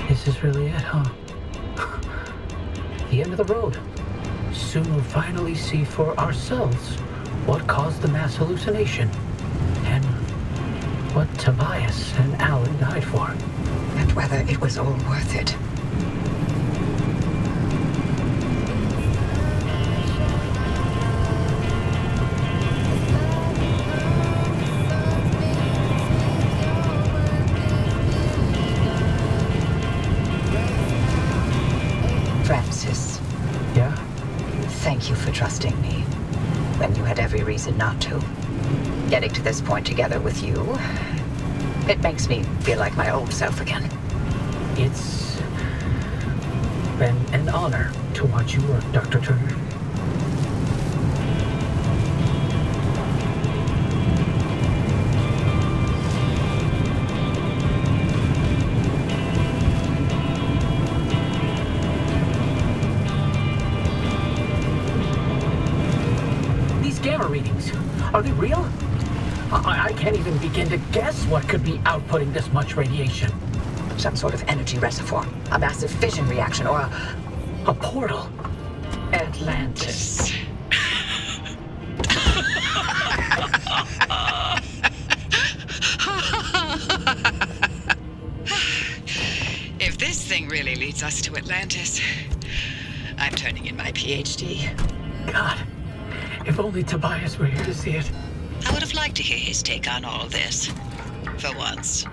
This is really it, huh? The end of the road. Soon we'll finally see for ourselves what caused the mass hallucination, and what Tobias and Alan died for. And whether it was all worth it. Francis. Yeah? Thank you for trusting me when you had every reason not to. Getting to this point together with you, it makes me feel like my old self again. It's been an honor to watch you work, Dr. Turner. These gamma readings, are they real? I can't even begin to guess what could be outputting this much radiation. Some sort of energy reservoir, a massive fission reaction, or A portal. Atlantis. If this thing really leads us to Atlantis, I'm turning in my PhD. God, if only Tobias were here to see it. I would have liked to hear his take on all this. For once.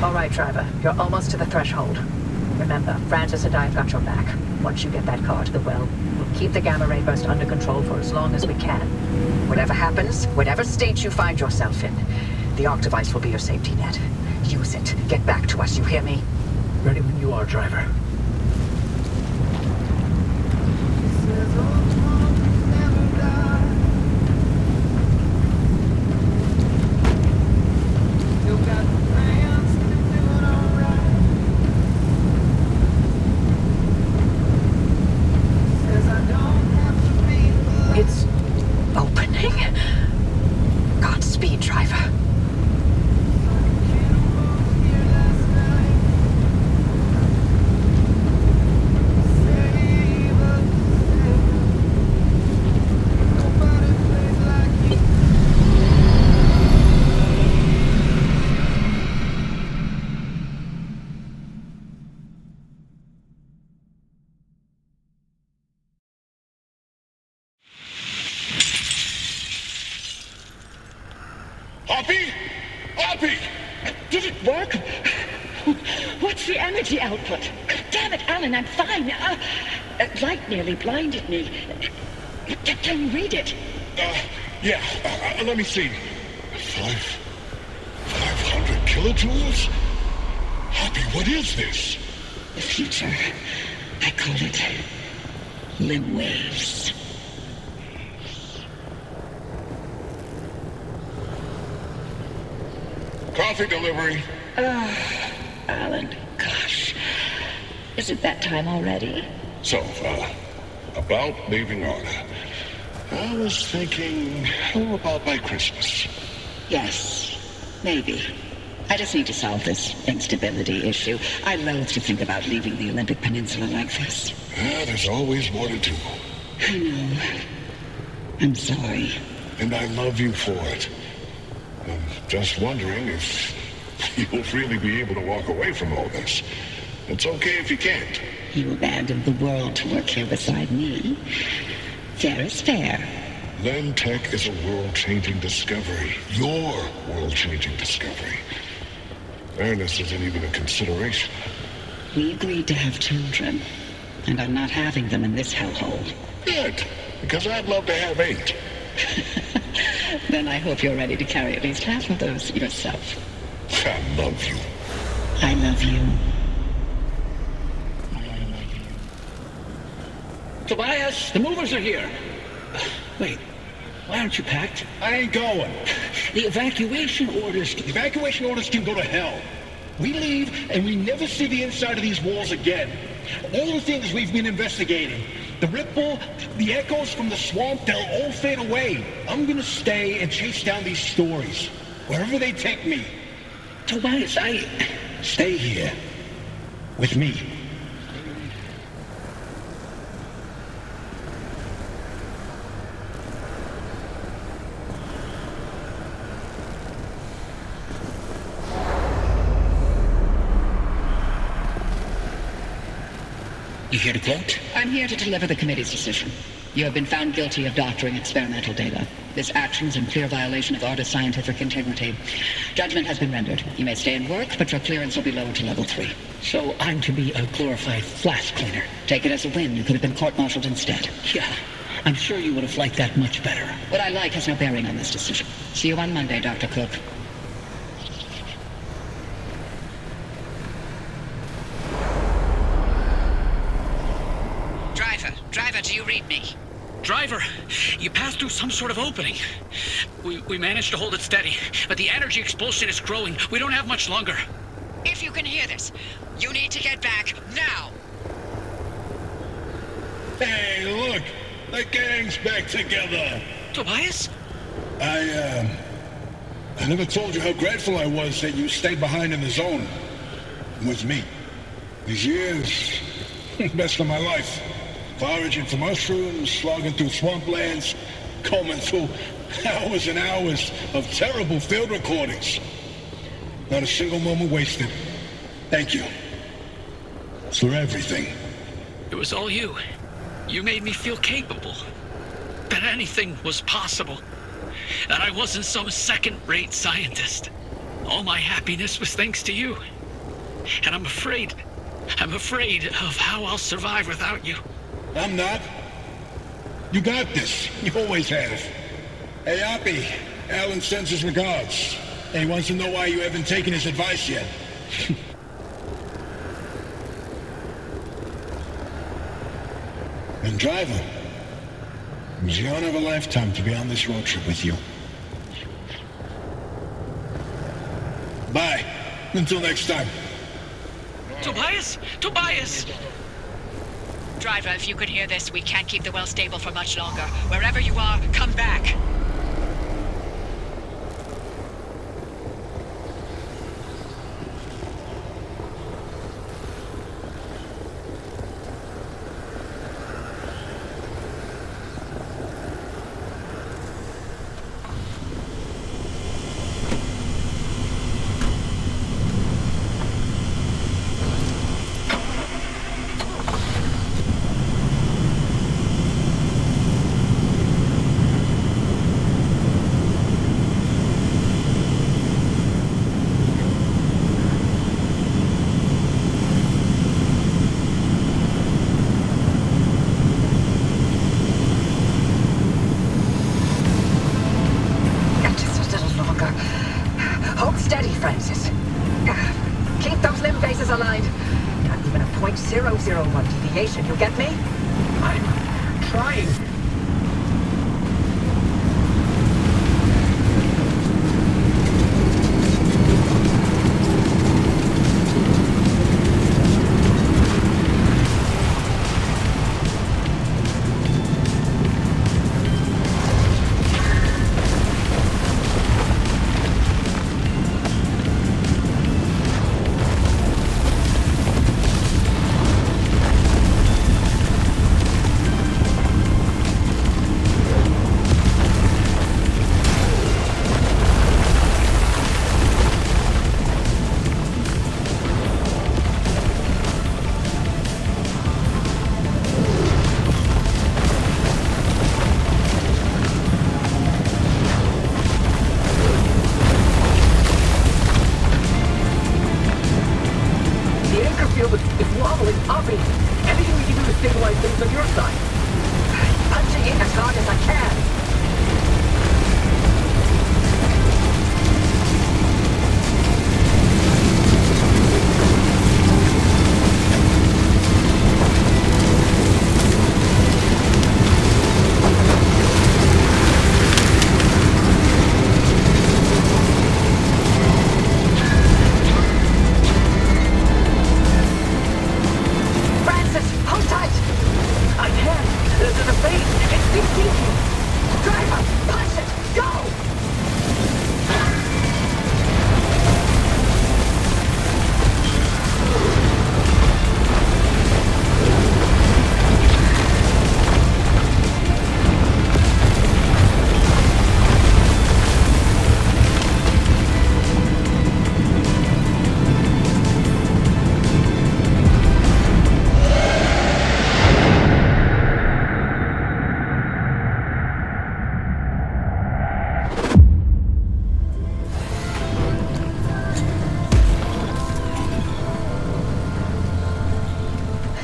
all right, driver. You're almost to the threshold. Remember, Francis and I have got your back. Once you get that car to the well, we'll keep the gamma ray burst under control for as long as we can. Whatever happens, whatever state you find yourself in, the arc device will be your safety net. Use it. Get back to us, you hear me? Ready when you are, driver. It's Opening. Godspeed, driver. Hoppy? Hoppy! Did it work? What's the energy output? Damn it, Alan, I'm fine. Light nearly blinded me. Can you read it? Yeah, let me see. 500 kilojoules? Hoppy, what is this? The future. I call it limb waves. Coffee delivery. Is it that time already? So, about leaving Arda. I was thinking, how about by Christmas? Yes, maybe. I just need to solve this instability issue. I loathe to think about leaving the Olympic Peninsula like this. There's always more to do. I know. I'm sorry. And I love you for it. I'm just wondering if you'll really be able to walk away from all this. It's okay if you can't. You abandoned the world to work here beside me. Fair is fair. Lentech is a world-changing discovery. Your world-changing discovery. Fairness isn't even a consideration. We agreed to have children, and I'm not having them in this hellhole. Good, because I'd love to have 8. Then I hope you're ready to carry at least half of those yourself. I love you. I love you. Tobias, the movers are here. Wait, why aren't you packed? I ain't going. The evacuation orders... Evacuation orders can go to hell. We leave, and we never see the inside of these walls again. All the things we've been investigating, the ripple, the echoes from the swamp, they'll all fade away. I'm gonna stay and chase down these stories, wherever they take me. Tobias, Stay here. With me. You here to quote? I'm here to deliver the committee's decision. You have been found guilty of doctoring experimental data. This action is in clear violation of Arda's scientific integrity. Judgment has been rendered. You may stay and work, but your clearance will be lowered to level 3. So I'm to be a glorified flash cleaner. Take it as a win. You could have been court-martialed instead. Yeah, I'm sure you would have liked that much better. What I like has no bearing on this decision. See you on Monday, Dr. Cook. Driver, do you read me? Driver, you passed through some sort of opening. We managed to hold it steady, but the energy expulsion is growing. We don't have much longer. If you can hear this, you need to get back now. Hey, look! The gang's back together! Tobias? I never told you how grateful I was that you stayed behind in the zone. With me. These years, best of my life. Foraging for mushrooms, slogging through swamplands, combing through hours and hours of terrible field recordings. Not a single moment wasted. Thank you. For everything. It was all you. You made me feel capable. That anything was possible. That I wasn't some second-rate scientist. All my happiness was thanks to you. And I'm afraid of how I'll survive without you. I'm not. You got this. You always have. Hey, Oppie. Alan sends his regards. And he wants to know why you haven't taken his advice yet. And driver, it was the honor of a lifetime to be on this road trip with you. Bye. Until next time. Tobias? Tobias! Driver, if you can hear this, we can't keep the well stable for much longer. Wherever you are, come back. Hold steady, Francis. Keep those limb bases aligned. Not even a .001 deviation, you get me? I'm trying. field is wobbling, Oppie. Anything we can do to stabilize things on your side. Punching in as hard as I can.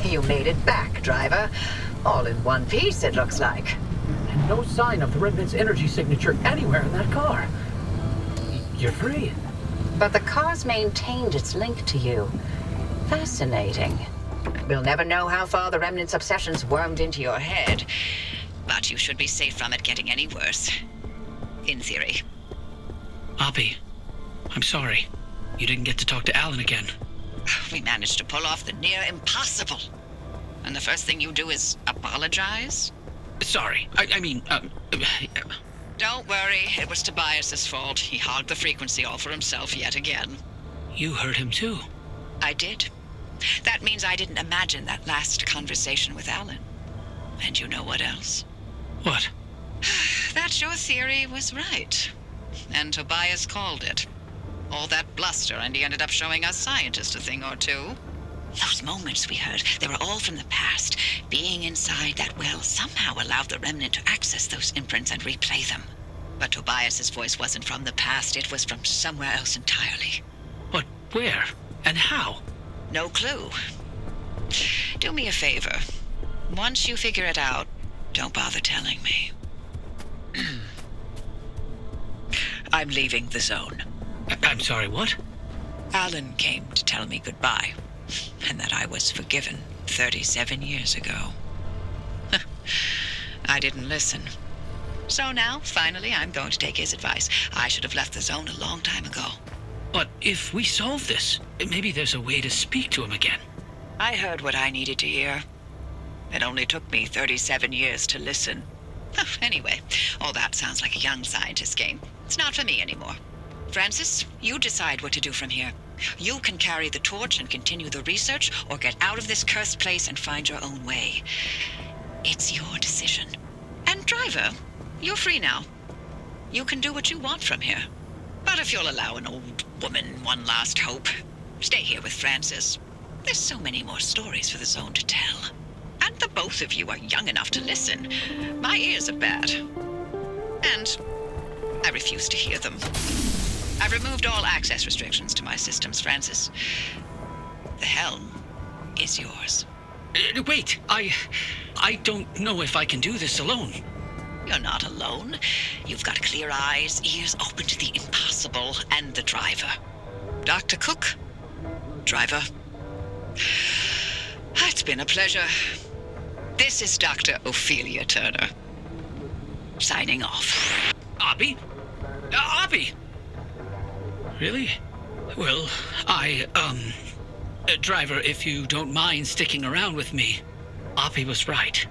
You made it back, driver. All in one piece, it looks like. And no sign of the Remnant's energy signature anywhere in that car. You're free. But the car's maintained its link to you. Fascinating. We'll never know how far the Remnant's obsessions wormed into your head. But you should be safe from it getting any worse. In theory. Oppie, I'm sorry. You didn't get to talk to Alan again. We managed to pull off the near impossible. And the first thing you do is apologize? Sorry. Don't worry, it was Tobias's fault. He hogged the frequency all for himself yet again. You heard him too. I did. That means I didn't imagine that last conversation with Alan. And you know what else? What? That your theory was right. And Tobias called it. All that bluster, and he ended up showing us scientists a thing or two. Those moments we heard, they were all from the past. Being inside that well somehow allowed the Remnant to access those imprints and replay them. But Tobias's voice wasn't from the past, it was from somewhere else entirely. But where? And how? No clue. Do me a favor. Once you figure it out, don't bother telling me. I'm leaving the zone. I'm sorry, what? Alan came to tell me goodbye, and that I was forgiven 37 years ago. I didn't listen. So now, finally, I'm going to take his advice. I should have left the zone a long time ago. But if we solve this, maybe there's a way to speak to him again. I heard what I needed to hear. It only took me 37 years to listen. Anyway, all that sounds like a young scientist game. It's not for me anymore. Francis, you decide what to do from here. You can carry the torch and continue the research, or get out of this cursed place and find your own way. It's your decision. And driver, you're free now. You can do what you want from here. But if you'll allow an old woman one last hope, stay here with Francis. There's so many more stories for the zone to tell. And the both of you are young enough to listen. My ears are bad. And I refuse to hear them. I've removed all access restrictions to my systems, Francis. The helm is yours. Wait, I don't know if I can do this alone. You're not alone. You've got clear eyes, ears open to the impossible, and the driver. Dr. Cook, driver. It's been a pleasure. This is Dr. Ophelia Turner. Signing off. Oppie? Oppie! Really? Well, driver, if you don't mind sticking around with me, Oppie was right.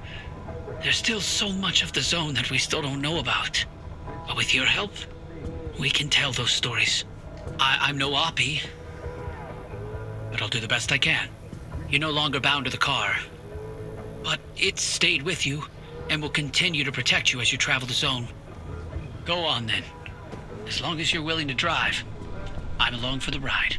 There's still so much of the zone that we still don't know about. But with your help, we can tell those stories. I'm no Oppie, but I'll do the best I can. You're no longer bound to the car, but it's stayed with you and will continue to protect you as you travel the zone. Go on then. As long as you're willing to drive, I'm along for the ride.